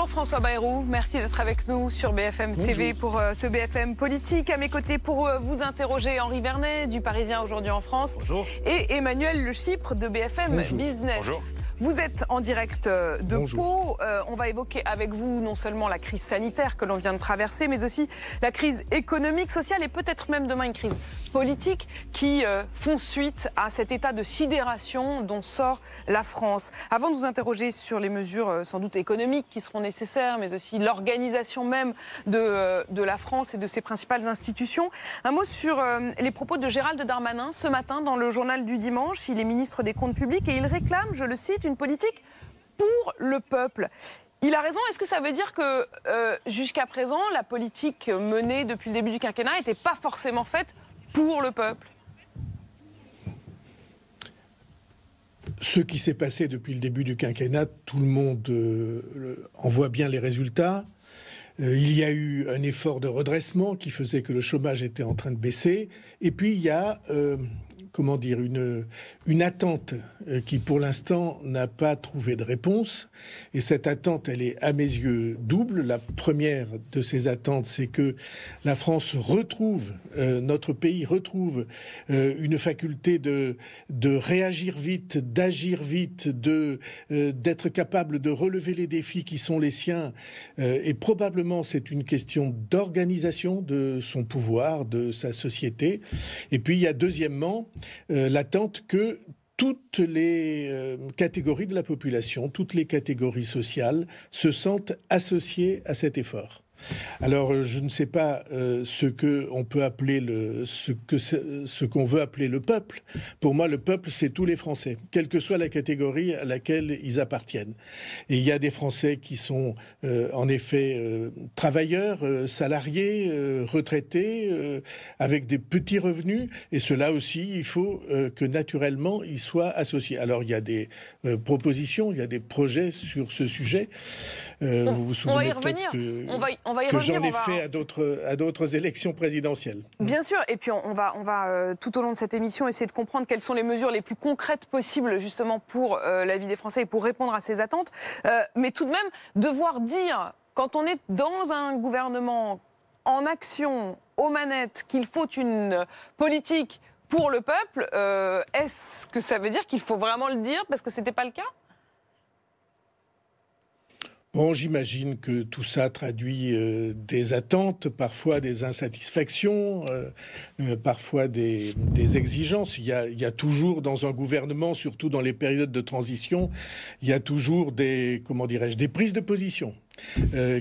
Bonjour François Bayrou, merci d'être avec nous sur BFM TV pour ce BFM Politique. À mes côtés pour vous interroger Henri Vernet du Parisien aujourd'hui en France. Bonjour. Et Emmanuel Le Chypre de BFM Business. Bonjour. Vous êtes en direct de Pau. On va évoquer avec vous non seulement la crise sanitaire que l'on vient de traverser, mais aussi la crise économique, sociale et peut-être même demain une crise politique qui font suite à cet état de sidération dont sort la France. Avant de vous interroger sur les mesures sans doute économiques qui seront nécessaires, mais aussi l'organisation même de la France et de ses principales institutions, un mot sur les propos de Gérald Darmanin ce matin dans le journal du dimanche. Il est ministre des Comptes publics et il réclame, je le cite, une politique pour le peuple. Il a raison. Est-ce que ça veut dire que jusqu'à présent, la politique menée depuis le début du quinquennat n'était pas forcément faite pour le peuple ? Ce qui s'est passé depuis le début du quinquennat, tout le monde en voit bien les résultats. Il y a eu un effort de redressement qui faisait que le chômage était en train de baisser. Et puis il y a une attente qui pour l'instant n'a pas trouvé de réponse. Et cette attente, elle est à mes yeux double. La première de ces attentes, c'est que la France retrouve, notre pays retrouve une faculté de réagir vite, d'agir vite, d'être capable de relever les défis qui sont les siens. Et probablement, c'est une question d'organisation de son pouvoir, de sa société. Et puis, il y a deuxièmement l'attente que toutes les catégories de la population, toutes les catégories sociales se sentent associées à cet effort. Alors, je ne sais pas ce qu'on veut appeler le peuple. Pour moi, le peuple, c'est tous les Français, quelle que soit la catégorie à laquelle ils appartiennent. Et il y a des Français qui sont en effet travailleurs, salariés, retraités, avec des petits revenus. Et ceux-là aussi, il faut que naturellement, ils soient associés. Alors, il y a des propositions, il y a des projets sur ce sujet. Vous vous souvenez peut-être que j'en ai fait à d'autres élections présidentielles. Bien sûr, et puis on va tout au long de cette émission essayer de comprendre quelles sont les mesures les plus concrètes possibles justement pour la vie des Français et pour répondre à ces attentes. Mais tout de même, devoir dire, quand on est dans un gouvernement en action, aux manettes, qu'il faut une politique pour le peuple, est-ce que ça veut dire qu'il faut vraiment le dire parce que ce n'était pas le cas ? Bon, j'imagine que tout ça traduit des attentes, parfois des insatisfactions, parfois des exigences. Il y a toujours dans un gouvernement, surtout dans les périodes de transition, il y a toujours des prises de position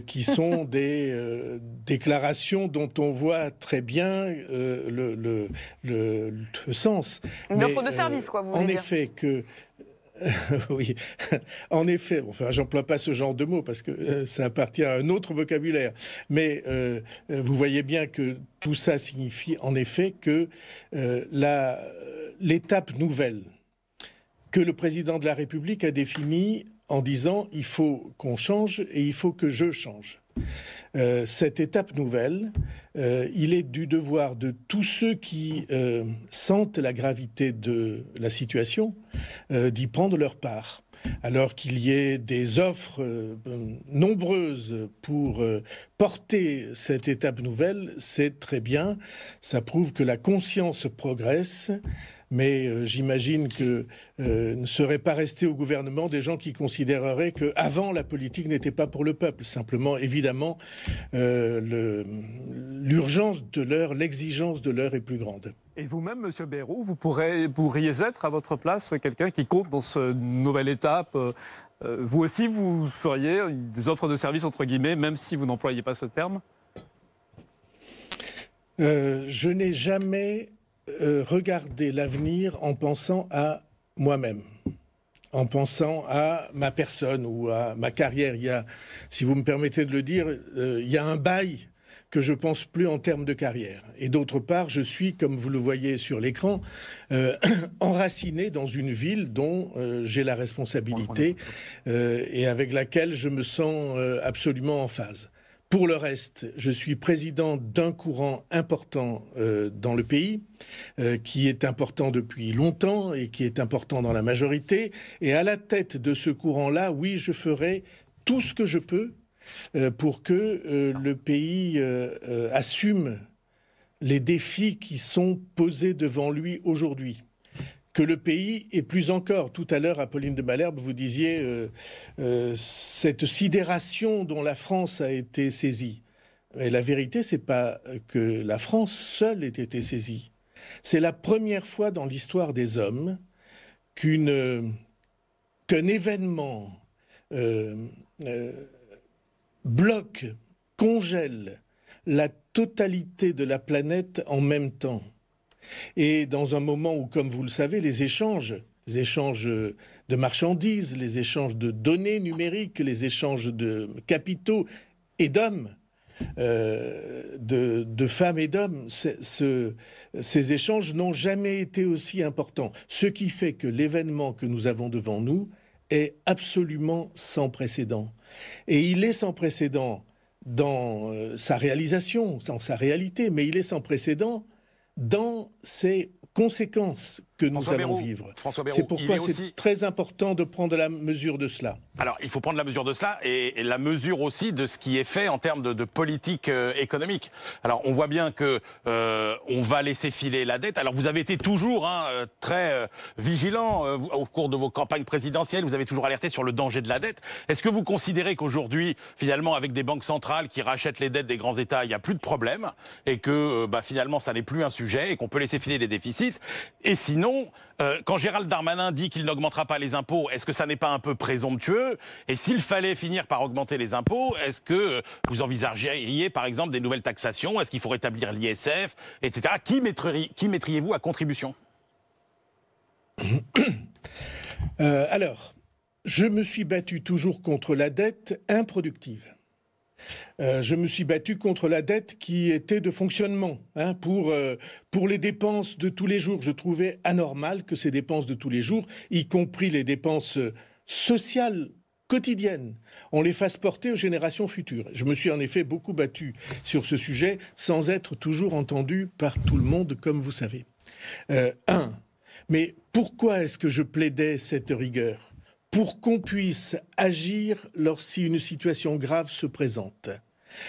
qui sont des déclarations dont on voit très bien le sens. Une offre de service, quoi, vous voulez dire. En effet, oui, en effet, enfin, j'emploie pas ce genre de mots parce que ça appartient à un autre vocabulaire. Mais vous voyez bien que tout ça signifie en effet que l'étape nouvelle que le président de la République a définie en disant il faut qu'on change et il faut que je change. Cette étape nouvelle, il est du devoir de tous ceux qui sentent la gravité de la situation d'y prendre leur part. Alors qu'il y ait des offres nombreuses pour porter cette étape nouvelle, c'est très bien. Ça prouve que la conscience progresse. Mais j'imagine que ne seraient pas restés au gouvernement des gens qui considéreraient qu'avant, la politique n'était pas pour le peuple. Simplement, évidemment, l'urgence de l'heure, l'exigence de l'heure est plus grande. Et vous-même, Monsieur Bayrou, vous pourriez être à votre place quelqu'un qui compte dans cette nouvelle étape. Vous aussi, vous feriez des offres de services, entre guillemets, même si vous n'employez pas ce terme ? Je n'ai jamais regarder l'avenir en pensant à moi-même, en pensant à ma personne ou à ma carrière. Il y a, si vous me permettez de le dire, il y a un bail que je pense plus en termes de carrière. Et d'autre part, je suis, comme vous le voyez sur l'écran, enraciné dans une ville dont j'ai la responsabilité et avec laquelle je me sens absolument en phase. Pour le reste, je suis président d'un courant important dans le pays, qui est important depuis longtemps et qui est important dans la majorité. Et à la tête de ce courant-là, oui, je ferai tout ce que je peux pour que le pays assume les défis qui sont posés devant lui aujourd'hui. Que le pays, et plus encore, tout à l'heure, Apolline de Malherbe, vous disiez cette sidération dont la France a été saisie. Et la vérité, c'est pas que la France seule ait été saisie. C'est la première fois dans l'histoire des hommes qu'un événement bloque, congèle la totalité de la planète en même temps. Et dans un moment où, comme vous le savez, les échanges de marchandises, les échanges de données numériques, les échanges de capitaux et d'hommes, de femmes et d'hommes, ces échanges n'ont jamais été aussi importants. Ce qui fait que l'événement que nous avons devant nous est absolument sans précédent. Et il est sans précédent dans sa réalisation, dans sa réalité, mais il est sans précédent dans ses conséquences que nous allons vivre. C'est pourquoi c'est très important de prendre la mesure de cela. Alors, il faut prendre la mesure de cela et la mesure aussi de ce qui est fait en termes de politique économique. Alors, on voit bien que on va laisser filer la dette. Alors, vous avez été toujours très vigilant au cours de vos campagnes présidentielles. Vous avez toujours alerté sur le danger de la dette. Est-ce que vous considérez qu'aujourd'hui, finalement, avec des banques centrales qui rachètent les dettes des grands États, il n'y a plus de problème et que finalement, ça n'est plus un sujet et qu'on peut laisser filer les déficits? Et sinon, quand Gérald Darmanin dit qu'il n'augmentera pas les impôts, est-ce que ça n'est pas un peu présomptueux? Et s'il fallait finir par augmenter les impôts, est-ce que vous envisageriez, par exemple, des nouvelles taxations? Est-ce qu'il faut rétablir l'ISF, etc. Qui mettriez-vous à contribution? Alors, je me suis battu toujours contre la dette improductive. Je me suis battu contre la dette qui était de fonctionnement. Pour les dépenses de tous les jours, je trouvais anormal que ces dépenses de tous les jours, y compris les dépenses sociales quotidiennes, on les fasse porter aux générations futures. Je me suis en effet beaucoup battu sur ce sujet, sans être toujours entendu par tout le monde, comme vous savez. Mais pourquoi est-ce que je plaidais cette rigueur ? Pour qu'on puisse agir lorsqu'une situation grave se présente.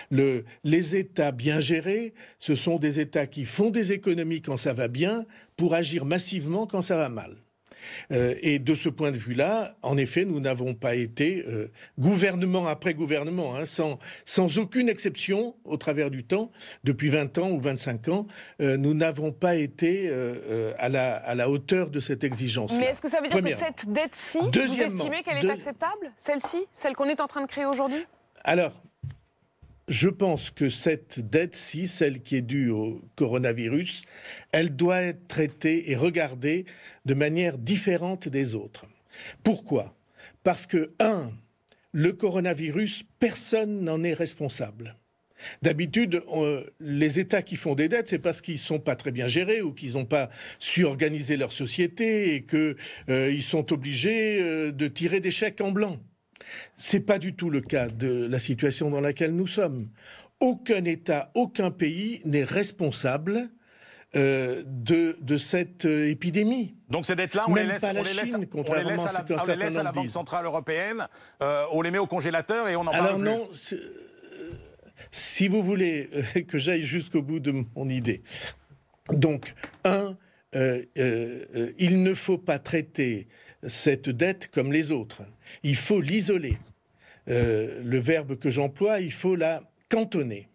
Les États bien gérés, ce sont des États qui font des économies quand ça va bien, pour agir massivement quand ça va mal. Et de ce point de vue-là, en effet, nous n'avons pas été, gouvernement après gouvernement, sans aucune exception au travers du temps, depuis 20 ans ou 25 ans, nous n'avons pas été à la hauteur de cette exigence. Mais est-ce que ça veut dire que cette dette-ci, vous estimez qu'elle est acceptable? Celle-ci, celle qu'on est en train de créer aujourd'hui? Alors, je pense que cette dette-ci, celle qui est due au coronavirus, elle doit être traitée et regardée de manière différente des autres. Pourquoi? Parce que, le coronavirus, personne n'en est responsable. D'habitude, les États qui font des dettes, c'est parce qu'ils ne sont pas très bien gérés ou qu'ils n'ont pas su organiser leur société et qu'ils sont obligés de tirer des chèques en blanc. Ce n'est pas du tout le cas de la situation dans laquelle nous sommes. Aucun État, aucun pays n'est responsable de cette épidémie. Donc ces dettes-là, on les laisse à la Banque Centrale Européenne, on les met au congélateur et on en parle plus. Alors non, si vous voulez que j'aille jusqu'au bout de mon idée. Donc, il ne faut pas traiter cette dette comme les autres. Il faut l'isoler. Le verbe que j'emploie, il faut la cantonner,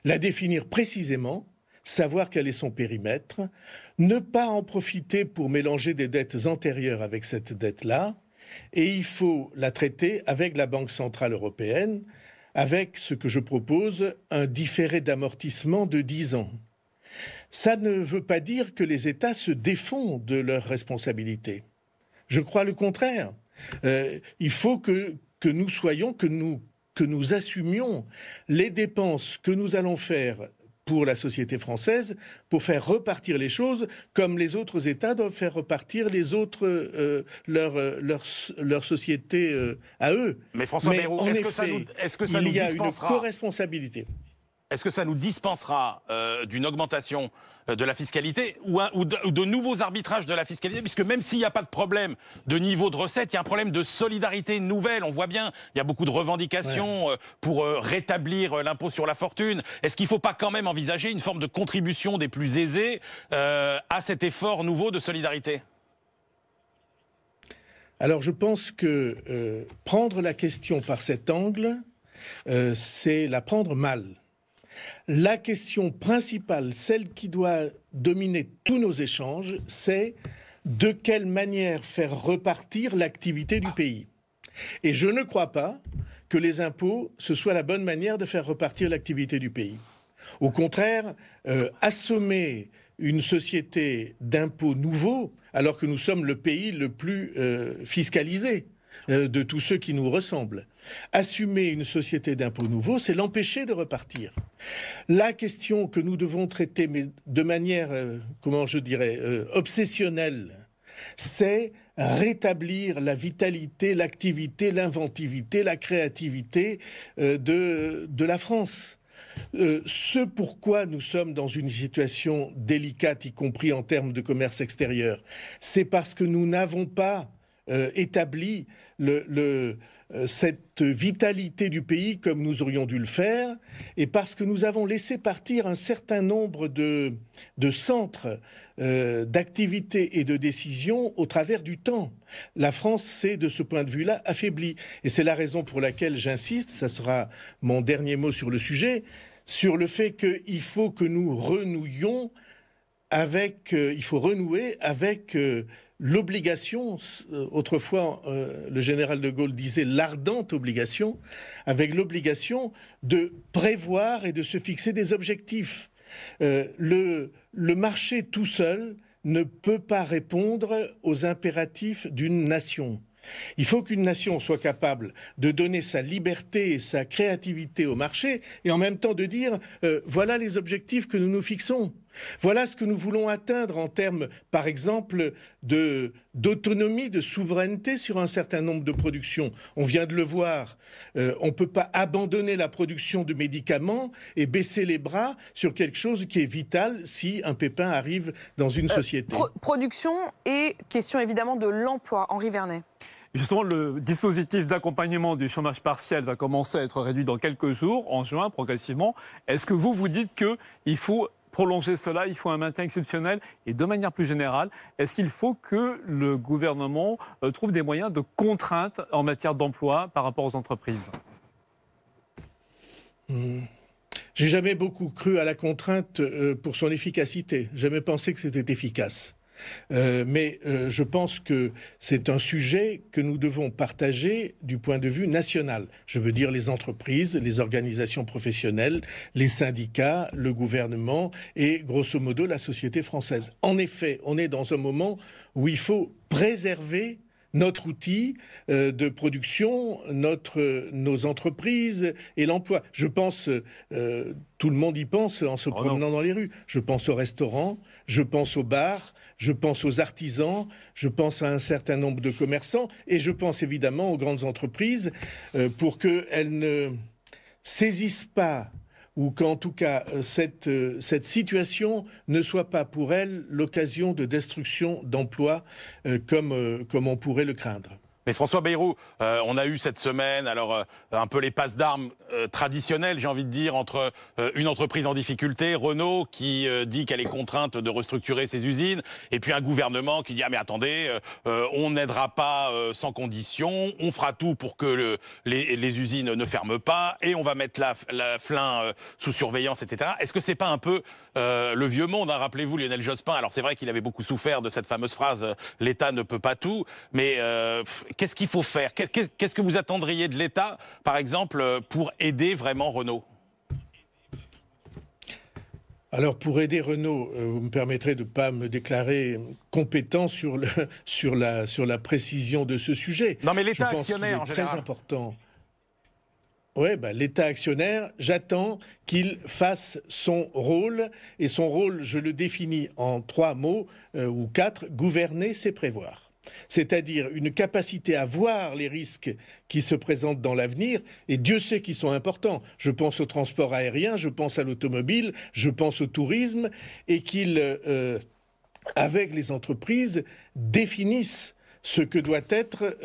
la définir précisément, savoir quel est son périmètre, ne pas en profiter pour mélanger des dettes antérieures avec cette dette-là, et il faut la traiter avec la Banque Centrale Européenne, avec ce que je propose, un différé d'amortissement de 10 ans. Ça ne veut pas dire que les États se défont de leurs responsabilités. Je crois le contraire. Il faut que nous soyons, que nous assumions les dépenses que nous allons faire pour la société française, pour faire repartir les choses, comme les autres États doivent faire repartir les autres, leur société à eux. Mais François Bayrou, est-ce que ça nous il y a une co-responsabilité. est-ce que ça nous dispensera d'une augmentation de la fiscalité ou de nouveaux arbitrages de la fiscalité? Puisque même s'il n'y a pas de problème de niveau de recette, il y a un problème de solidarité nouvelle. On voit bien, il y a beaucoup de revendications pour rétablir l'impôt sur la fortune. Est-ce qu'il ne faut pas quand même envisager une forme de contribution des plus aisés à cet effort nouveau de solidarité? Alors je pense que prendre la question par cet angle, c'est la prendre mal. La question principale, celle qui doit dominer tous nos échanges, c'est de quelle manière faire repartir l'activité du pays. Et je ne crois pas que les impôts, ce soit la bonne manière de faire repartir l'activité du pays. Au contraire, assommer une société d'impôts nouveaux, alors que nous sommes le pays le plus fiscalisé de tous ceux qui nous ressemblent. Assumer une société d'impôts nouveaux, c'est l'empêcher de repartir. La question que nous devons traiter, mais de manière, obsessionnelle, c'est rétablir la vitalité, l'activité, l'inventivité, la créativité de la France. Ce pourquoi nous sommes dans une situation délicate, y compris en termes de commerce extérieur, c'est parce que nous n'avons pas établi cette vitalité du pays comme nous aurions dû le faire, et parce que nous avons laissé partir un certain nombre de centres d'activité et de décision au travers du temps. La France s'est, de ce point de vue-là, affaiblie. Et c'est la raison pour laquelle j'insiste, ça sera mon dernier mot sur le sujet, sur le fait qu'il faut que nous renouions avec, il faut renouer avec l'obligation, autrefois le général de Gaulle disait l'ardente obligation, avec l'obligation de prévoir et de se fixer des objectifs. Le marché tout seul ne peut pas répondre aux impératifs d'une nation. Il faut qu'une nation soit capable de donner sa liberté et sa créativité au marché et en même temps de dire voilà les objectifs que nous nous fixons. Voilà ce que nous voulons atteindre en termes, par exemple, d'autonomie, de souveraineté sur un certain nombre de productions. On vient de le voir, on ne peut pas abandonner la production de médicaments et baisser les bras sur quelque chose qui est vital si un pépin arrive dans une société. Production et question évidemment de l'emploi. Henri Vernet. Justement, le dispositif d'accompagnement du chômage partiel va commencer à être réduit dans quelques jours, en juin, progressivement. Est-ce que vous dites qu'il faut prolonger cela, il faut un maintien exceptionnel? Et de manière plus générale, est-ce qu'il faut que le gouvernement trouve des moyens de contrainte en matière d'emploi par rapport aux entreprises? J'ai jamais beaucoup cru à la contrainte pour son efficacité. Jamais pensé que c'était efficace. Mais je pense que c'est un sujet que nous devons partager du point de vue national. Je veux dire les entreprises, les organisations professionnelles, les syndicats, le gouvernement et grosso modo la société française. En effet, on est dans un moment où il faut préserver notre outil de production, nos entreprises et l'emploi. Je pense, tout le monde y pense en se promenant dans les rues. Je pense aux restaurants, je pense aux bars, je pense aux artisans, je pense à un certain nombre de commerçants et je pense évidemment aux grandes entreprises pour qu'elles ne saisissent pas ou qu'en tout cas cette situation ne soit pas pour elle l'occasion de destruction d'emplois comme on pourrait le craindre. Mais François Bayrou, on a eu cette semaine un peu les passes d'armes traditionnelles, j'ai envie de dire, entre une entreprise en difficulté, Renault, qui dit qu'elle est contrainte de restructurer ses usines, et puis un gouvernement qui dit « Ah mais attendez, on n'aidera pas sans condition, on fera tout pour que les usines ne ferment pas, et on va mettre la FLIN sous surveillance, etc. » Est-ce que c'est pas un peu le vieux monde, hein? Rappelez-vous Lionel Jospin, alors c'est vrai qu'il avait beaucoup souffert de cette fameuse phrase « L'État ne peut pas tout », mais qu'est-ce qu'il faut faire? Qu'est-ce que vous attendriez de l'État, par exemple, pour aider vraiment Renault? Alors, pour aider Renault, vous me permettrez de ne pas me déclarer compétent sur la précision de ce sujet. Non, mais l'État actionnaire, en général. Très important. Oui, l'État actionnaire, j'attends qu'il fasse son rôle. Et son rôle, je le définis en 3 mots ou 4, gouverner, c'est prévoir. c'est-à-dire une capacité à voir les risques qui se présentent dans l'avenir, et Dieu sait qu'ils sont importants. Je pense au transport aérien, je pense à l'automobile, je pense au tourisme, et qu'ils, avec les entreprises, définissent ce que doit être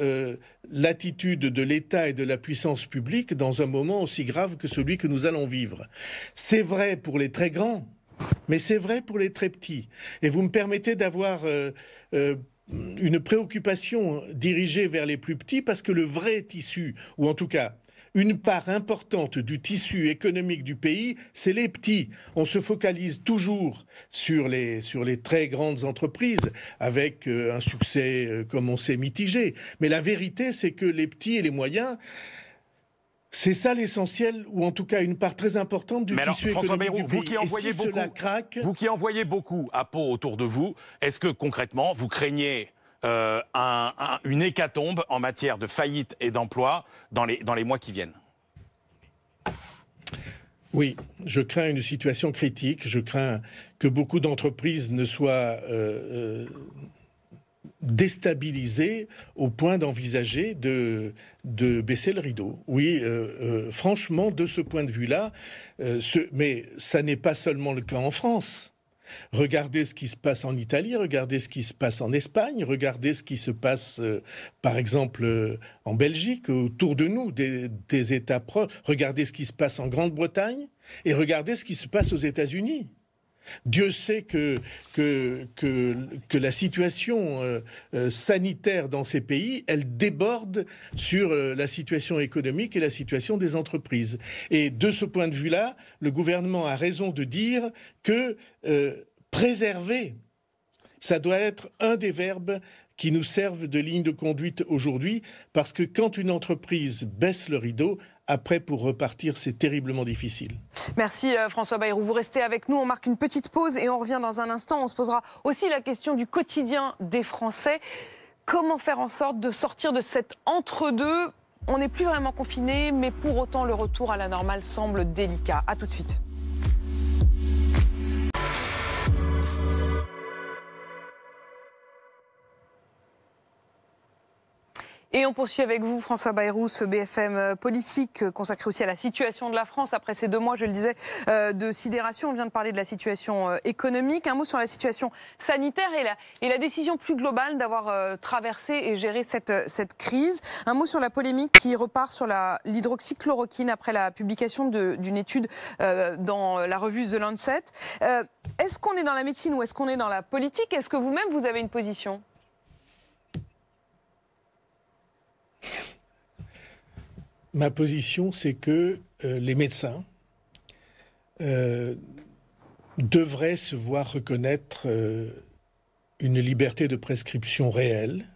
l'attitude de l'État et de la puissance publique dans un moment aussi grave que celui que nous allons vivre. C'est vrai pour les très grands, mais c'est vrai pour les très petits. Et vous me permettez d'avoir une préoccupation dirigée vers les plus petits, parce que le vrai tissu, ou en tout cas une part importante du tissu économique du pays, c'est les petits. On se focalise toujours sur les très grandes entreprises, avec un succès, comme on sait, mitigé. Mais la vérité, c'est que les petits et les moyens, c'est ça l'essentiel, ou en tout cas une part très importante du tissu économique du pays. Vous qui envoyez beaucoup à Pau autour de vous, est-ce que concrètement vous craignez une hécatombe en matière de faillite et d'emploi dans les mois qui viennent? Oui, je crains une situation critique. Je crains que beaucoup d'entreprises ne soient déstabilisés au point d'envisager de baisser le rideau. Oui, franchement, de ce point de vue-là, mais ça n'est pas seulement le cas en France. Regardez ce qui se passe en Italie, regardez ce qui se passe en Espagne, regardez ce qui se passe, par exemple, en Belgique, autour de nous, des États proches. Regardez ce qui se passe en Grande-Bretagne et regardez ce qui se passe aux États-Unis. Dieu sait que la situation sanitaire dans ces pays, elle déborde sur la situation économique et la situation des entreprises. Et de ce point de vue-là, le gouvernement a raison de dire que préserver, ça doit être un des verbes qui nous servent de ligne de conduite aujourd'hui, parce que quand une entreprise baisse le rideau, après, pour repartir, c'est terriblement difficile. Merci François Bayrou. Vous restez avec nous. On marque une petite pause et on revient dans un instant. On se posera aussi la question du quotidien des Français. Comment faire en sorte de sortir de cet entre-deux? On n'est plus vraiment confiné, mais pour autant, le retour à la normale semble délicat. À tout de suite. Et on poursuit avec vous, François Bayrou, ce BFM politique consacré aussi à la situation de la France après ces 2 mois, je le disais, de sidération. On vient de parler de la situation économique. Un mot sur la situation sanitaire et la décision plus globale d'avoir traversé et géré cette crise. Un mot sur la polémique qui repart sur l'hydroxychloroquine après la publication d'une étude dans la revue The Lancet. Est-ce qu'on est dans la médecine ou est-ce qu'on est dans la politique? Est-ce que vous-même, vous avez une position? Ma position, c'est que les médecins devraient se voir reconnaître une liberté de prescription réelle,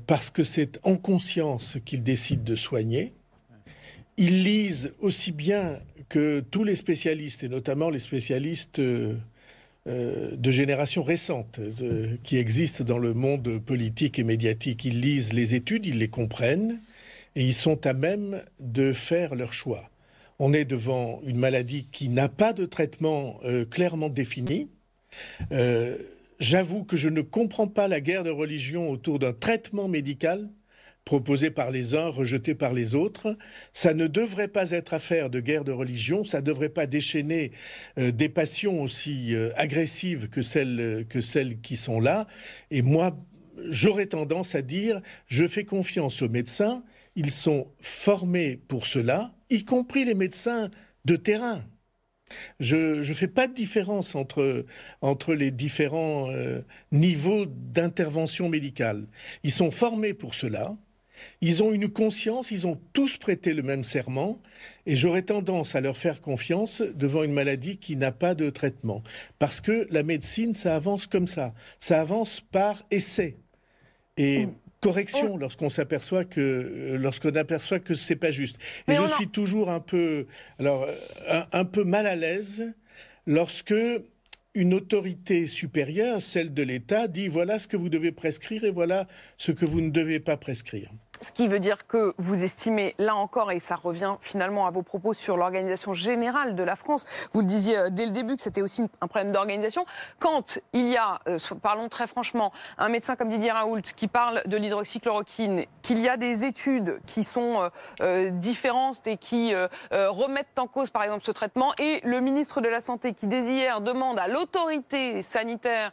parce que c'est en conscience qu'ils décident de soigner. Ils lisent aussi bien que tous les spécialistes, et notamment les spécialistes de génération récente qui existent dans le monde politique et médiatique. Ils lisent les études, ils les comprennent et ils sont à même de faire leur choix. On est devant une maladie qui n'a pas de traitement clairement défini. J'avoue que je ne comprends pas la guerre de religion autour d'un traitement médical proposé par les uns, rejeté par les autres. Ça ne devrait pas être affaire de guerre de religion, ça ne devrait pas déchaîner des passions aussi agressives que celles qui sont là. Et moi, j'aurais tendance à dire, je fais confiance aux médecins, ils sont formés pour cela, y compris les médecins de terrain. Je ne fais pas de différence entre les différents niveaux d'intervention médicale. Ils sont formés pour cela. Ils ont une conscience, ils ont tous prêté le même serment et j'aurais tendance à leur faire confiance devant une maladie qui n'a pas de traitement. Parce que la médecine, ça avance comme ça. Ça avance par essai et correction lorsqu'on aperçoit que c'est pas juste. Et je suis toujours un peu mal à l'aise lorsque une autorité supérieure, celle de l'État, dit voilà ce que vous devez prescrire et voilà ce que vous ne devez pas prescrire. Ce qui veut dire que vous estimez, là encore, et ça revient finalement à vos propos sur l'organisation générale de la France, vous le disiez dès le début que c'était aussi un problème d'organisation. Quand il y a, parlons très franchement, un médecin comme Didier Raoult qui parle de l'hydroxychloroquine, qu'il y a des études qui sont différentes et qui remettent en cause par exemple ce traitement, et le ministre de la Santé qui dès hier demande à l'autorité sanitaire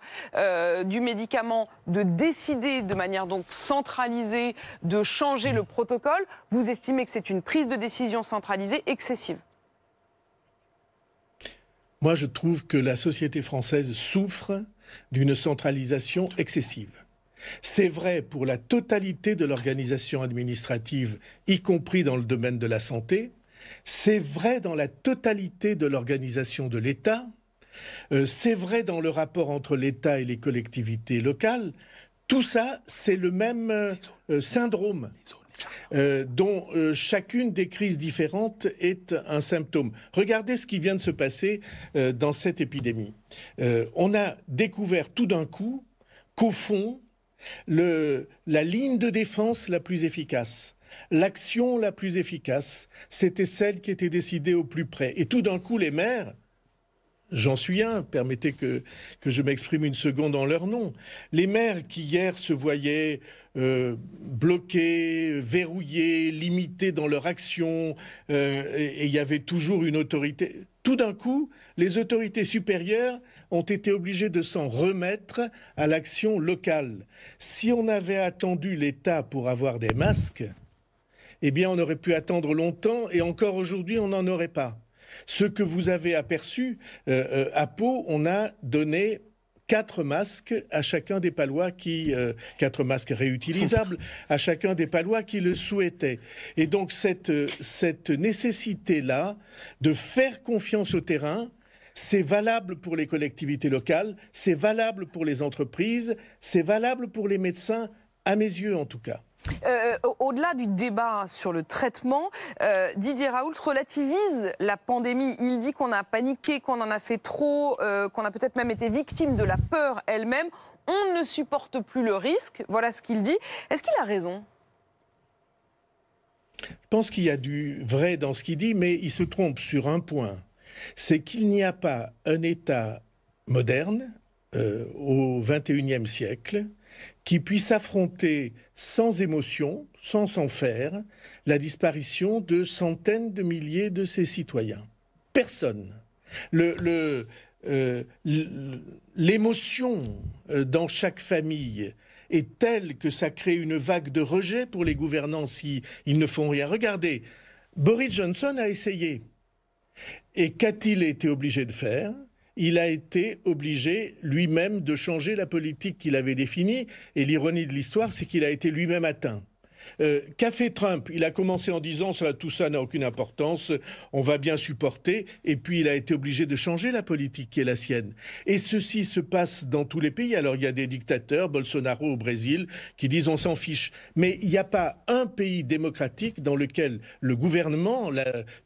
du médicament de décider de manière donc centralisée de changer le protocole, vous estimez que c'est une prise de décision centralisée excessive? Moi, je trouve que la société française souffre d'une centralisation excessive. C'est vrai pour la totalité de l'organisation administrative, y compris dans le domaine de la santé. C'est vrai dans la totalité de l'organisation de l'État. C'est vrai dans le rapport entre l'État et les collectivités locales. Tout ça, c'est le même syndrome dont chacune des crises différentes est un symptôme. Regardez ce qui vient de se passer dans cette épidémie. On a découvert tout d'un coup qu'au fond, la ligne de défense la plus efficace, l'action la plus efficace, c'était celle qui était décidée au plus près. Et tout d'un coup, les maires... J'en suis un, permettez que je m'exprime une seconde en leur nom. Les maires qui hier se voyaient bloqués, verrouillés, limités dans leur action, et il y avait toujours une autorité. Tout d'un coup, les autorités supérieures ont été obligées de s'en remettre à l'action locale. Si on avait attendu l'État pour avoir des masques, eh bien on aurait pu attendre longtemps, et encore aujourd'hui on n'en aurait pas. Ce que vous avez aperçu, à Pau, on a donné 4 masques à chacun des Palois 4 masques réutilisables à chacun des Palois qui le souhaitaient. Et donc cette nécessité-là de faire confiance au terrain, c'est valable pour les collectivités locales, c'est valable pour les entreprises, c'est valable pour les médecins, à mes yeux en tout cas. Au-delà du débat sur le traitement, Didier Raoult relativise la pandémie. Il dit qu'on a paniqué, qu'on en a fait trop, qu'on a peut-être même été victime de la peur elle-même. On ne supporte plus le risque. Voilà ce qu'il dit. Est-ce qu'il a raison ? Je pense qu'il y a du vrai dans ce qu'il dit, mais il se trompe sur un point. C'est qu'il n'y a pas un État moderne au XXIe siècle qui puisse affronter sans émotion, sans s'en faire, la disparition de centaines de milliers de ses citoyens. Personne. L'émotion dans chaque famille est telle que ça crée une vague de rejet pour les gouvernants s'ils ne font rien. Regardez, Boris Johnson a essayé. Et qu'a-t-il été obligé de faire ? Il a été obligé lui-même de changer la politique qu'il avait définie. Et l'ironie de l'histoire, c'est qu'il a été lui-même atteint. Qu'a fait Trump? Il a commencé en disant tout ça n'a aucune importance, on va bien supporter, et puis il a été obligé de changer la politique qui est la sienne. Et ceci se passe dans tous les pays. Alors il y a des dictateurs, Bolsonaro au Brésil, qui disent on s'en fiche. Mais il n'y a pas un pays démocratique dans lequel le gouvernement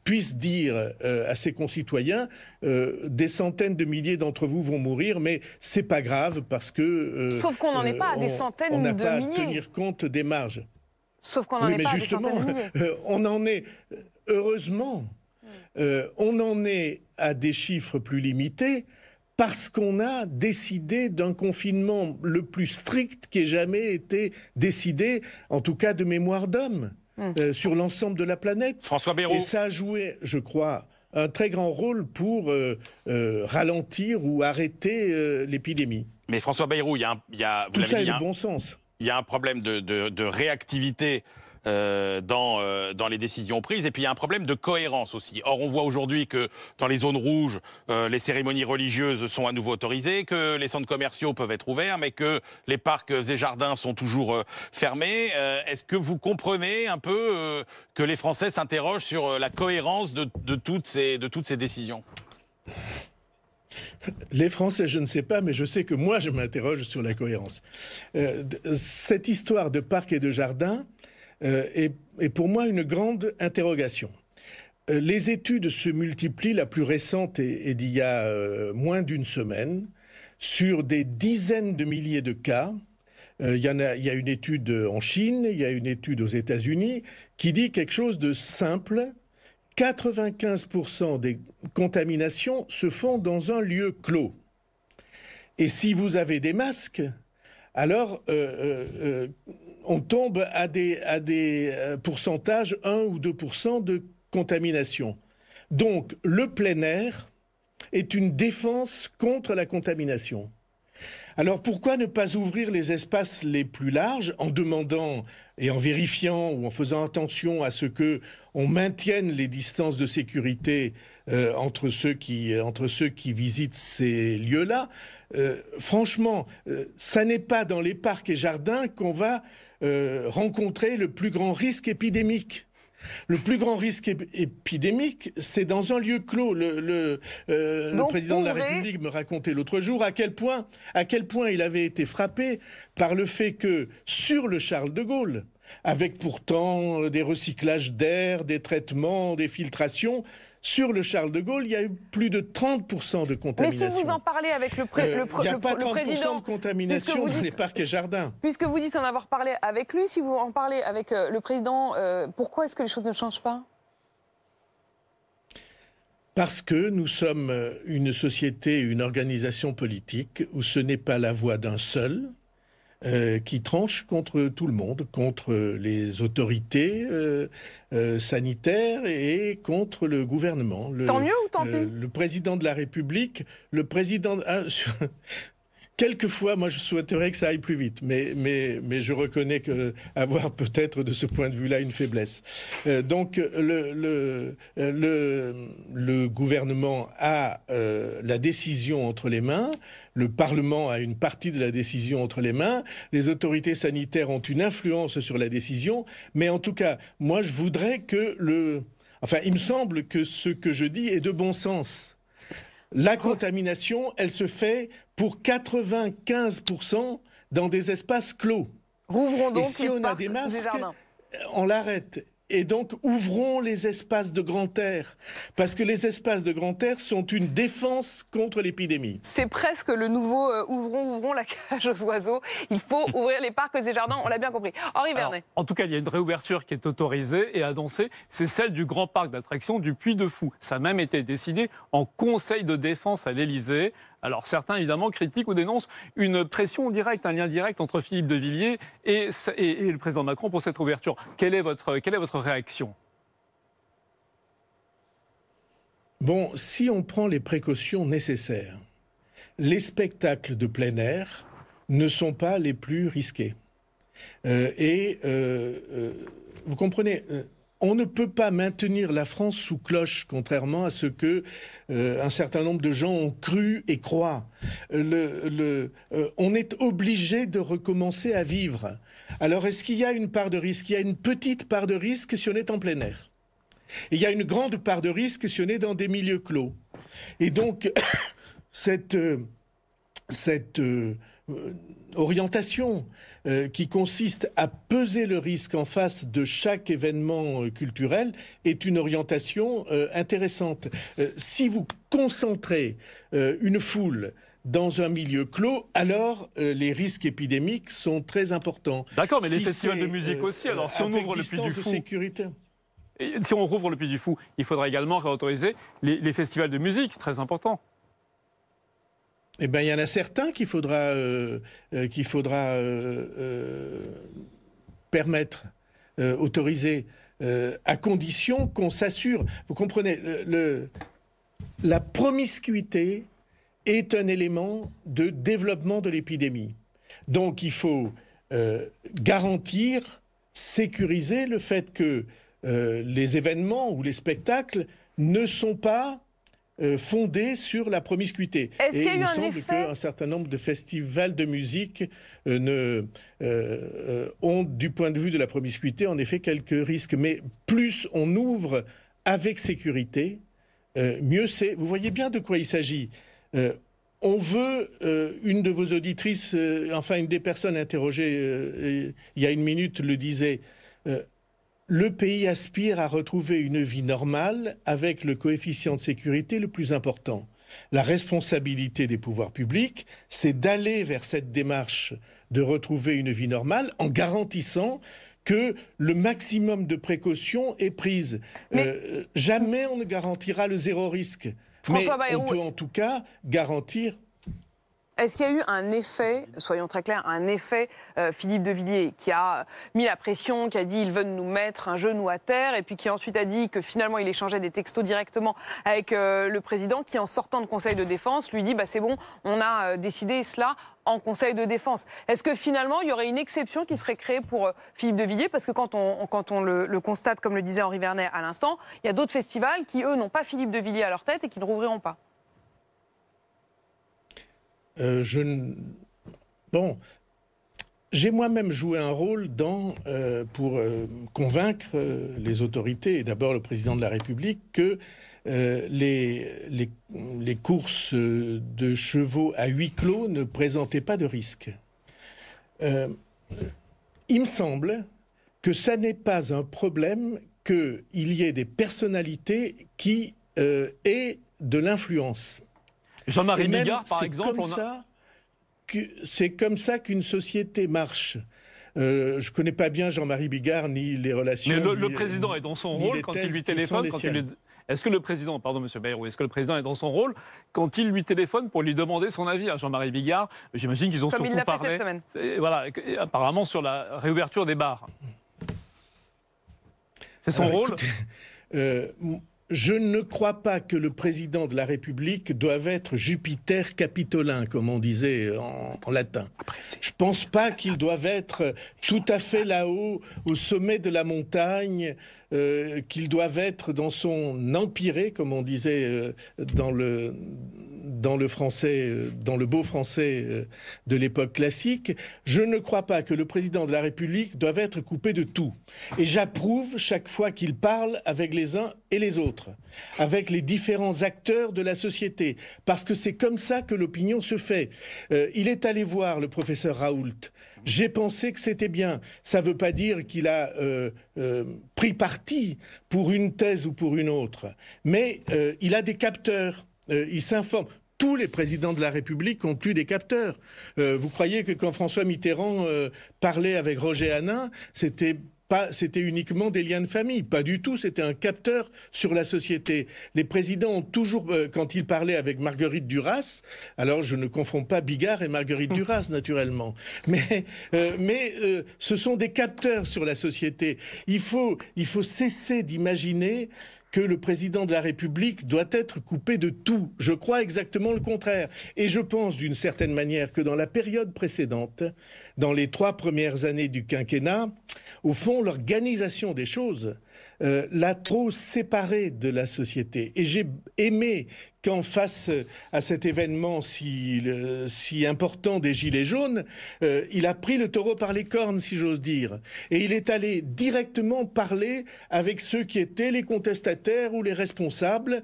puisse dire à ses concitoyens des centaines de milliers d'entre vous vont mourir, mais c'est pas grave parce que sauf qu'on n'en est pas à des centaines de milliers. On n'a pas à tenir compte des marges. Sauf qu'on n'en est pas à des centaines de milliers. On en est, heureusement, on en est à des chiffres plus limités parce qu'on a décidé d'un confinement le plus strict qui ait jamais été décidé, en tout cas de mémoire d'homme, sur l'ensemble de la planète. François Bayrou. Et ça a joué, je crois, un très grand rôle pour ralentir ou arrêter l'épidémie. Mais François Bayrou, il y a tout ça est du bon sens. Il y a un problème de réactivité dans les décisions prises, et puis il y a un problème de cohérence aussi. Or, on voit aujourd'hui que dans les zones rouges, les cérémonies religieuses sont à nouveau autorisées, que les centres commerciaux peuvent être ouverts, mais que les parcs et jardins sont toujours fermés. Est-ce que vous comprenez un peu que les Français s'interrogent sur la cohérence de toutes ces décisions ? Les Français, je ne sais pas, mais je sais que moi, je m'interroge sur la cohérence. Cette histoire de parcs et de jardins est pour moi une grande interrogation. Les études se multiplient, la plus récente est d'il y a moins d'une semaine, sur des dizaines de milliers de cas il y a une étude en Chine, il y a une étude aux États-Unis qui dit quelque chose de simple. 95% des contaminations se font dans un lieu clos. Et si vous avez des masques, alors on tombe à des pourcentages 1 ou 2% de contamination. Donc le plein air est une défense contre la contamination. Alors pourquoi ne pas ouvrir les espaces les plus larges en demandant et en vérifiant ou en faisant attention à ce que on maintienne les distances de sécurité entre ceux qui visitent ces lieux-là. Franchement, ça n'est pas dans les parcs et jardins qu'on va rencontrer le plus grand risque épidémique. Le plus grand risque épidémique, c'est dans un lieu clos. Le président de la République me racontait l'autre jour à quel point il avait été frappé par le fait que sur le Charles de Gaulle, avec pourtant des recyclages d'air, des traitements, des filtrations, sur le Charles de Gaulle, il y a eu plus de 30% de contamination. Mais si vous en parlez avec le président... Il n'y a pas 30% de contamination dans les parcs et jardins. Puisque vous dites en avoir parlé avec lui, si vous en parlez avec le président, pourquoi est-ce que les choses ne changent pas ? Parce que nous sommes une société, une organisation politique où ce n'est pas la voix d'un seul qui tranche contre tout le monde, contre les autorités sanitaires et contre le gouvernement. Tant mieux ou tant pis ? Le président de la République, quelquefois, moi, je souhaiterais que ça aille plus vite, mais je reconnais avoir peut-être de ce point de vue-là une faiblesse. Donc, le gouvernement a la décision entre les mains, le Parlement a une partie de la décision entre les mains, les autorités sanitaires ont une influence sur la décision, mais en tout cas, moi, je voudrais que il me semble que ce que je dis est de bon sens. La contamination, elle se fait pour 95% dans des espaces clos. Rouvrons donc et si on a des masques, on l'arrête. Et donc, ouvrons les espaces de grand air. Parce que les espaces de grand air sont une défense contre l'épidémie. C'est presque le nouveau ouvrons la cage aux oiseaux. Il faut ouvrir les parcs et jardins, on l'a bien compris. Henri Vernet. En tout cas, il y a une réouverture qui est autorisée et annoncée. C'est celle du grand parc d'attractions du Puy de Fou. Ça a même été décidé en conseil de défense à l'Élysée. Alors certains, évidemment, critiquent ou dénoncent une pression directe, un lien direct entre Philippe de Villiers et le président Macron pour cette ouverture. Quelle est votre réaction ? Bon, si on prend les précautions nécessaires, les spectacles de plein air ne sont pas les plus risqués. Vous comprenez, on ne peut pas maintenir la France sous cloche, contrairement à ce que un certain nombre de gens ont cru et croient. On est obligé de recommencer à vivre. Alors, est-ce qu'il y a une part de risque ? Il y a une petite part de risque si on est en plein air. Et il y a une grande part de risque si on est dans des milieux clos. Et donc, cette orientation qui consiste à peser le risque en face de chaque événement culturel est une orientation intéressante. Si vous concentrez une foule dans un milieu clos, alors les risques épidémiques sont très importants. D'accord, mais les festivals de musique aussi. Alors si on ouvre le Puy du Fou, si on rouvre le Puy du Fou, il faudra également réautoriser les festivals de musique, très importants. Eh bien, il y en a certains qu'il faudra permettre, autoriser, à condition qu'on s'assure. Vous comprenez, la promiscuité est un élément de développement de l'épidémie. Donc, il faut garantir, sécuriser le fait que les événements ou les spectacles ne sont pas fondés sur la promiscuité. Est-ce qu'il y a eu un effet ? Il me semble qu'un certain nombre de festivals de musique ont, du point de vue de la promiscuité, en effet, quelques risques. Mais plus on ouvre avec sécurité, mieux c'est. Vous voyez bien de quoi il s'agit. On veut, une de vos auditrices, une des personnes interrogées il y a une minute le disait, le pays aspire à retrouver une vie normale avec le coefficient de sécurité le plus important. La responsabilité des pouvoirs publics, c'est d'aller vers cette démarche de retrouver une vie normale en garantissant que le maximum de précautions est prise. Jamais on ne garantira le zéro risque. François mais Bayrou, on peut en tout cas garantir... Est-ce qu'il y a eu un effet, soyons très clairs, un effet Philippe de Villiers qui a mis la pression, qui a dit ils veulent nous mettre un genou à terre et puis qui ensuite a dit que finalement il échangeait des textos directement avec le président qui en sortant de Conseil de défense lui dit c'est bon, on a décidé cela en Conseil de défense. Est-ce que finalement il y aurait une exception qui serait créée pour Philippe de Villiers? Parce que quand on le constate, comme le disait Henri Vernet à l'instant, il y a d'autres festivals qui eux n'ont pas Philippe de Villiers à leur tête et qui ne rouvriront pas. J'ai moi-même joué un rôle pour convaincre les autorités, et d'abord le président de la République, que les courses de chevaux à huis clos ne présentaient pas de risque. Il me semble que ça n'est pas un problème qu'il y ait des personnalités qui aient de l'influence. Jean-Marie Bigard, par exemple, c'est comme ça qu'une société marche. Je ne connais pas bien Jean-Marie Bigard ni les relations. Mais le président est dans son rôle quand il lui téléphone. Est-ce que le président, pardon Monsieur Bayrou, est-ce que le président est dans son rôle quand il lui téléphone pour lui demander son avis à Jean-Marie Bigard? J'imagine qu'ils ont comme surtout parlé. Cette semaine. Voilà, apparemment sur la réouverture des bars. C'est son rôle. Écoutez, je ne crois pas que le président de la République doive être Jupiter capitolin, comme on disait en latin. Je ne pense pas qu'il doive être tout à fait là-haut, au sommet de la montagne, qu'il doive être dans son empyrée, comme on disait dans le français, dans le beau français de l'époque classique. Je ne crois pas que le président de la République doive être coupé de tout. Et j'approuve chaque fois qu'il parle avec les uns et les autres, avec les différents acteurs de la société, parce que c'est comme ça que l'opinion se fait. Il est allé voir le professeur Raoult. J'ai pensé que c'était bien. Ça ne veut pas dire qu'il a pris parti pour une thèse ou pour une autre, mais il a des capteurs. Il s'informe. Tous les présidents de la République ont eu des capteurs. Vous croyez que quand François Mitterrand parlait avec Roger Hanin, c'était uniquement des liens de famille. Pas du tout, c'était un capteur sur la société. Les présidents ont toujours, quand ils parlaient avec Marguerite Duras, alors je ne confonds pas Bigard et Marguerite Duras, naturellement, mais ce sont des capteurs sur la société. Il faut cesser d'imaginer que le président de la République doit être coupé de tout. Je crois exactement le contraire. Et je pense d'une certaine manière que dans la période précédente, dans les 3 premières années du quinquennat, au fond, l'organisation des choses l'a trop séparé de la société. Et j'ai aimé qu'en face à cet événement si important des Gilets jaunes, il a pris le taureau par les cornes, si j'ose dire. Et il est allé directement parler avec ceux qui étaient les contestataires ou les responsables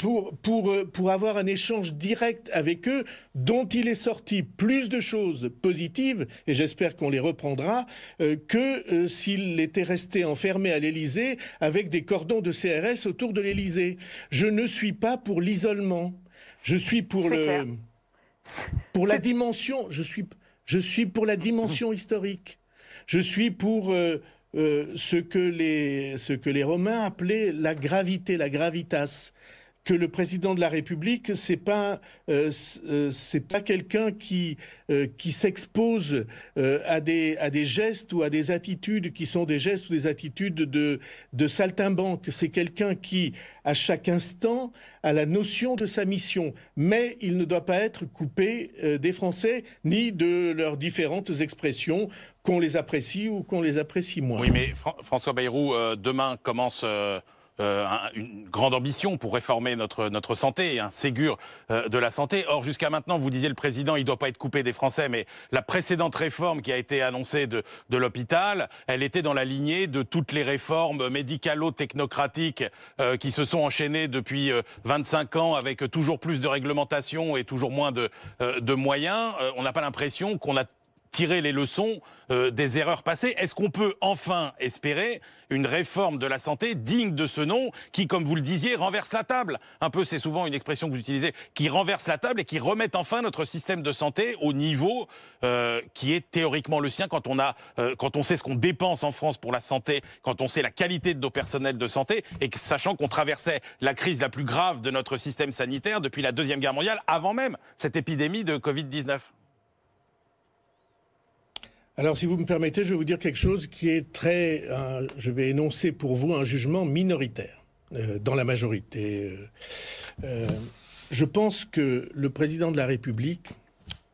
pour avoir un échange direct avec eux, dont il est sorti plus de choses positives, et j'espère qu'on les reprendra, que s'il était resté enfermé à l'Élysée avec des cordons de CRS autour de l'Élysée. Je ne suis pas pour l'isolement. Je suis pour la dimension. Je suis pour la dimension historique. Je suis pour ce que les Romains appelaient la gravité, la gravitas. Que le président de la République, c'est pas quelqu'un qui s'expose à des gestes ou à des attitudes qui sont des gestes ou des attitudes de saltimbanque. C'est quelqu'un qui, à chaque instant, a la notion de sa mission. Mais il ne doit pas être coupé des Français ni de leurs différentes expressions, qu'on les apprécie ou qu'on les apprécie moins. Oui, mais François Bayrou, demain commence une grande ambition pour réformer notre santé, un Ségur de la santé. Or, jusqu'à maintenant, vous disiez le président, il ne doit pas être coupé des Français, mais la précédente réforme qui a été annoncée de l'hôpital, elle était dans la lignée de toutes les réformes médicalo-technocratiques qui se sont enchaînées depuis 25 ans avec toujours plus de réglementation et toujours moins de moyens. On n'a pas l'impression qu'on a tirer les leçons des erreurs passées. Est-ce qu'on peut enfin espérer une réforme de la santé digne de ce nom qui, comme vous le disiez, renverse la table? Un peu, c'est souvent une expression que vous utilisez, qui renverse la table et qui remette enfin notre système de santé au niveau qui est théoriquement le sien quand on sait ce qu'on dépense en France pour la santé, quand on sait la qualité de nos personnels de santé et que, sachant qu'on traversait la crise la plus grave de notre système sanitaire depuis la Deuxième Guerre mondiale, avant même cette épidémie de Covid-19. Alors, si vous me permettez, je vais vous dire quelque chose qui est je vais énoncer pour vous un jugement minoritaire dans la majorité. Je pense que le président de la République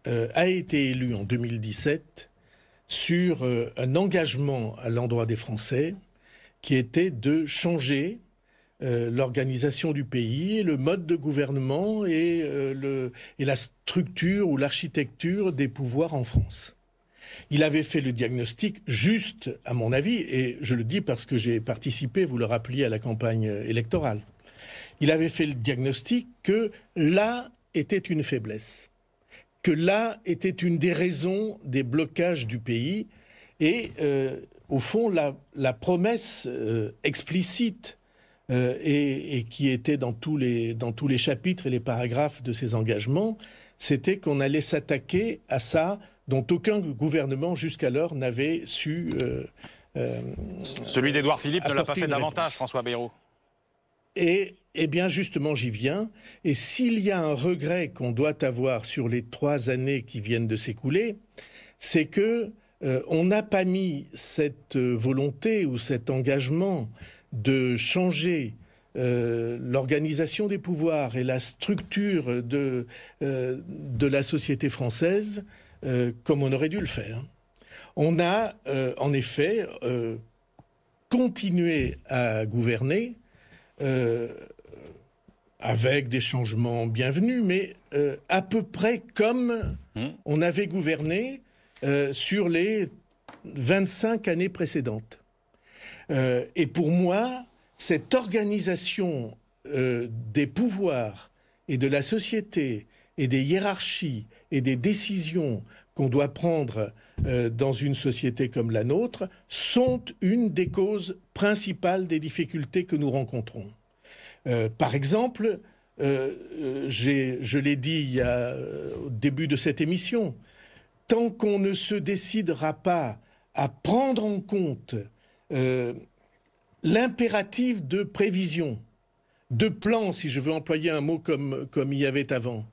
a été élu en 2017 sur un engagement à l'endroit des Français qui était de changer l'organisation du pays, le mode de gouvernement et la structure ou l'architecture des pouvoirs en France. Il avait fait le diagnostic juste, à mon avis, et je le dis parce que j'ai participé, vous le rappeliez, à la campagne électorale. Il avait fait le diagnostic que là était une faiblesse, que là était une des raisons des blocages du pays, et au fond, la promesse explicite et qui était dans tous les chapitres et les paragraphes de ces engagements, c'était qu'on allait s'attaquer à ça dont aucun gouvernement jusqu'alors n'avait su... Celui d'Édouard Philippe ne l'a pas fait davantage, François Bayrou. Et bien justement, j'y viens. Et s'il y a un regret qu'on doit avoir sur les 3 années qui viennent de s'écouler, c'est que on n'a pas mis cette volonté ou cet engagement de changer l'organisation des pouvoirs et la structure de la société française comme on aurait dû le faire. On a en effet continué à gouverner avec des changements bienvenus, mais à peu près comme on avait gouverné sur les 25 années précédentes. Et pour moi, cette organisation des pouvoirs et de la société et des hiérarchies et des décisions qu'on doit prendre dans une société comme la nôtre sont une des causes principales des difficultés que nous rencontrons. Par exemple, je l'ai dit au début de cette émission, tant qu'on ne se décidera pas à prendre en compte l'impératif de prévision, de plan, si je veux employer un mot comme il y avait avant,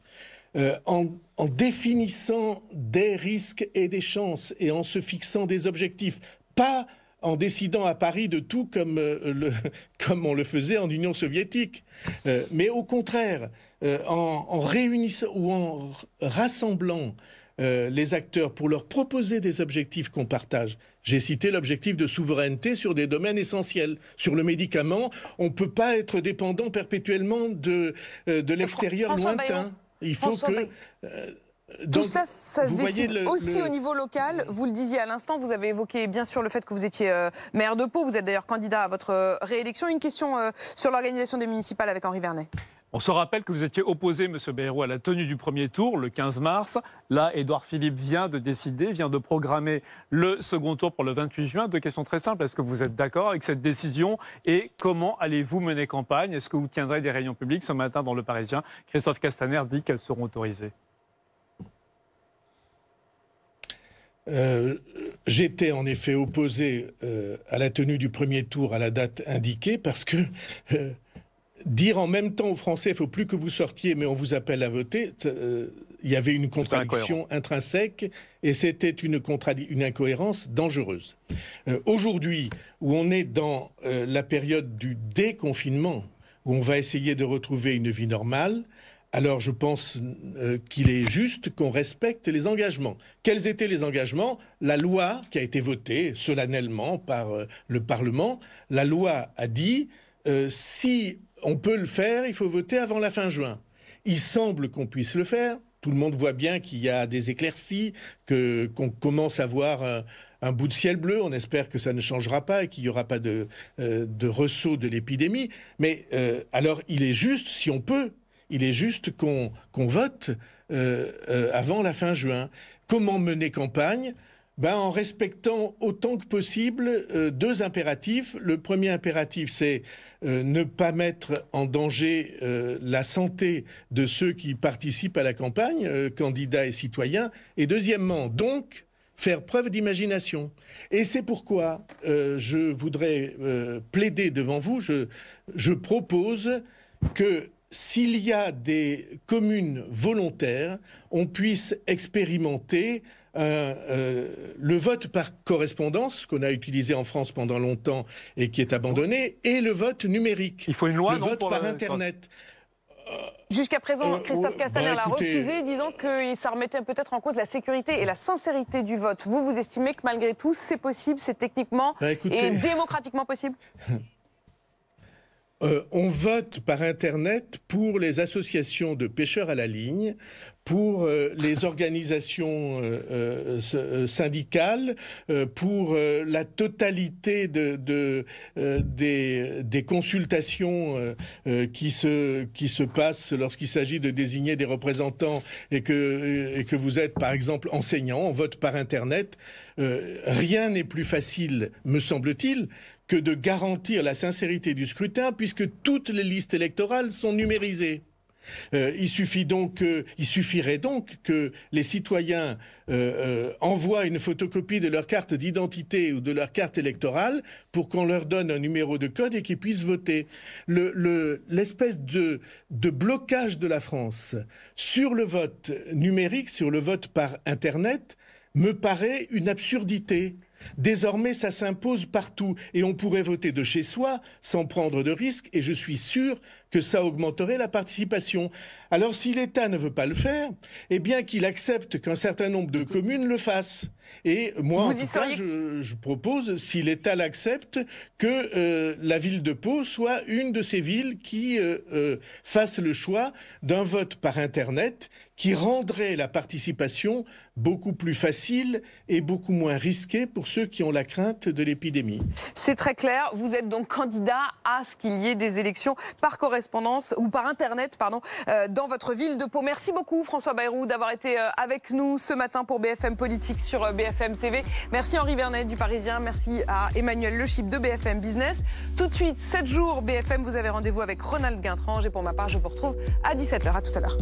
en définissant des risques et des chances et en se fixant des objectifs, pas en décidant à Paris de tout comme on le faisait en Union soviétique, mais au contraire, en réunissant ou en rassemblant les acteurs pour leur proposer des objectifs qu'on partage. J'ai cité l'objectif de souveraineté sur des domaines essentiels. Sur le médicament, on ne peut pas être dépendant perpétuellement de l'extérieur lointain. Il faut que... Tout ça, ça se décide aussi au niveau local. Vous le disiez à l'instant, vous avez évoqué bien sûr le fait que vous étiez maire de Pau. Vous êtes d'ailleurs candidat à votre réélection. Une question sur l'organisation des municipales avec Henri Vernet. On se rappelle que vous étiez opposé, M. Bayrou, à la tenue du premier tour, le 15 mars. Là, Édouard Philippe vient de décider, vient de programmer le second tour pour le 28 juin. 2 questions très simples. Est-ce que vous êtes d'accord avec cette décision? Et comment allez-vous mener campagne? Est-ce que vous tiendrez des réunions publiques? Ce matin, dans Le Parisien, Christophe Castaner dit qu'elles seront autorisées. J'étais en effet opposé à la tenue du premier tour à la date indiquée parce que... dire en même temps aux Français, il ne faut plus que vous sortiez, mais on vous appelle à voter, il y avait une contradiction intrinsèque et c'était une incohérence dangereuse. Aujourd'hui, où on est dans la période du déconfinement, où on va essayer de retrouver une vie normale, alors je pense qu'il est juste qu'on respecte les engagements. Quels étaient les engagements? La loi qui a été votée solennellement par le Parlement, la loi a dit si on peut le faire, il faut voter avant la fin juin. Il semble qu'on puisse le faire. Tout le monde voit bien qu'il y a des éclaircies, qu'on commence à voir un bout de ciel bleu. On espère que ça ne changera pas et qu'il n'y aura pas de ressaut de l'épidémie. Mais alors, il est juste, si on peut, il est juste qu'on vote avant la fin juin. Comment mener campagne ? En respectant autant que possible deux impératifs. Le premier impératif, c'est ne pas mettre en danger la santé de ceux qui participent à la campagne, candidats et citoyens. Et deuxièmement, donc, faire preuve d'imagination. Et c'est pourquoi je voudrais plaider devant vous. Je propose que s'il y a des communes volontaires, on puisse expérimenter le vote par correspondance, qu'on a utilisé en France pendant longtemps et qui est abandonné, et le vote numérique. Il faut une loi, le vote par Internet. Jusqu'à présent, Christophe Castaner l'a refusé, disant que ça remettait peut-être en cause la sécurité et la sincérité du vote. Vous estimez que malgré tout, c'est possible, c'est techniquement et démocratiquement possible ? On vote par Internet pour les associations de pêcheurs à la ligne, pour les organisations syndicales, pour la totalité des consultations qui se passent lorsqu'il s'agit de désigner des représentants et que vous êtes par exemple enseignant, on vote par Internet. Rien n'est plus facile, me semble-t-il, que de garantir la sincérité du scrutin puisque toutes les listes électorales sont numérisées. Il suffirait donc que les citoyens envoient une photocopie de leur carte d'identité ou de leur carte électorale pour qu'on leur donne un numéro de code et qu'ils puissent voter. L'espèce de blocage de la France sur le vote numérique, sur le vote par Internet, me paraît une absurdité. Désormais, ça s'impose partout et on pourrait voter de chez soi sans prendre de risques et je suis sûr que ça augmenterait la participation. Alors si l'État ne veut pas le faire, eh bien qu'il accepte qu'un certain nombre de communes le fassent. Et moi, en tout cas, je propose, si l'État l'accepte, que la ville de Pau soit une de ces villes qui fasse le choix d'un vote par Internet qui rendrait la participation beaucoup plus facile et beaucoup moins risquée pour ceux qui ont la crainte de l'épidémie. C'est très clair. Vous êtes donc candidat à ce qu'il y ait des élections par correspondance ou par Internet, dans votre ville de Pau. Merci beaucoup François Bayrou d'avoir été avec nous ce matin pour BFM Politique sur BFM TV. Merci Henri Vernet du Parisien. Merci à Emmanuel Le Chypre de BFM Business. Tout de suite, 7 jours BFM, vous avez rendez-vous avec Ronald Guintrange et pour ma part, je vous retrouve à 17h. À tout à l'heure.